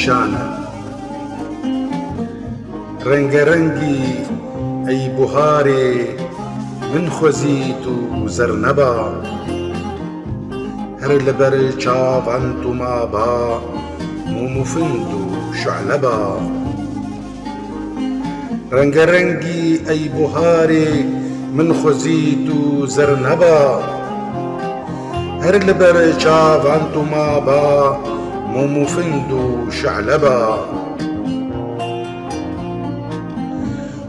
پریشانه رنگی ای بهاری من خوزیت و زرنبا هر لبر چاوان تو ما با مومفند و شعلبا رنگی ای بهاری من خوزیت و زرنبا هر لبر چاوان تو ما با مومفند و شعلبا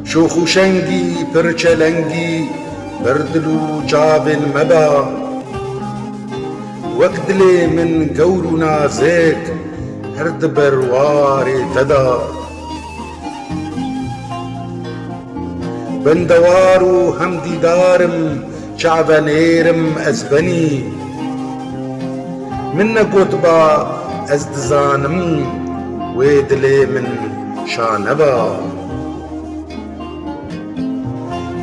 شوخ و شنگی پرچلنگی بردلو چاوین مبا وەک دلێ من گەور و نازێک هەر دبەر وارێ تەدا بەندەوار و هەمدیدارم چاڤەنێرم ئەزبەنی من نەگوت با ئەز دزانم وێ دلێ من شانەبا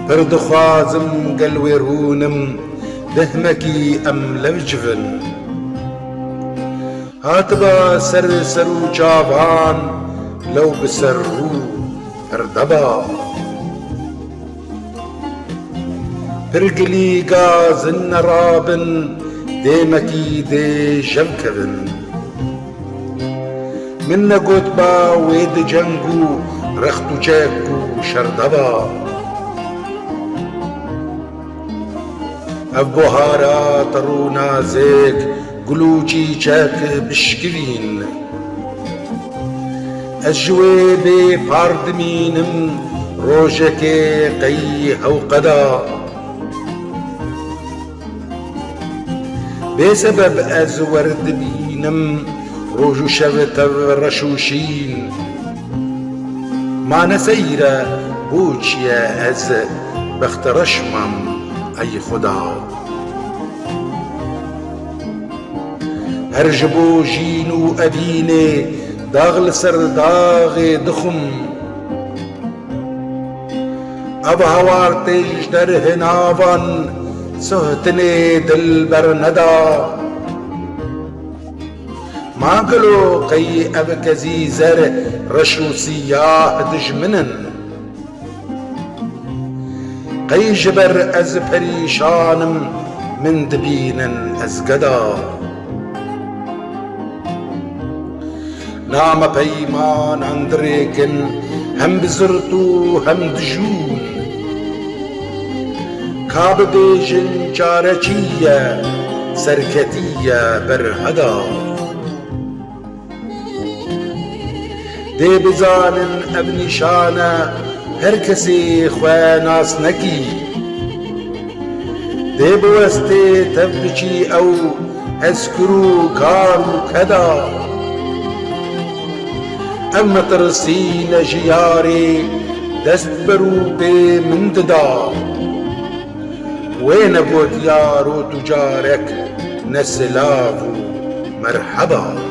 پڕ دخوازم گەلوێڕوونم دهمەکی ئەم لەو جڤن هاتبە سەر و چاوان لەو بسەر و هەردەبا پرگلی گازن نەڕابن دێمەکی دێ ژەمکەون من نەگوت با وێ دجەنگ و رەخت و چەک و شەردەبا ئەv بوهارە تەڕ و نازێک گول و چیچەک بشکوین ئەس ji wê bê par dimînim rojekê qey hewqeda bêsebeb ez werdibînim roj û şev tev reş û şîn ma neseyre بۆچیە ez bextereşmam ای خدا هەر ji bo jîn û evînê dağ li ser daغê dixwim ev hewar tê ji derhênavan suhtinê dil berneda ma gelo qey ev kezî zer reş û siyah dijminin قەی ji ber ez perîşanim min dibînin ez geda name peymanan dirêkin hem bi zirt û hem dijûn ka bibêjin çareçî ye serketîye berheda dê bizanin ev nîşane her kesê xwe nas nekî dê bi westê tev biçî ew hezkir û kar û keda ev metirsîne ji yarê dest ber û pê min dida wê negot yar û tu carek ne silav û merheba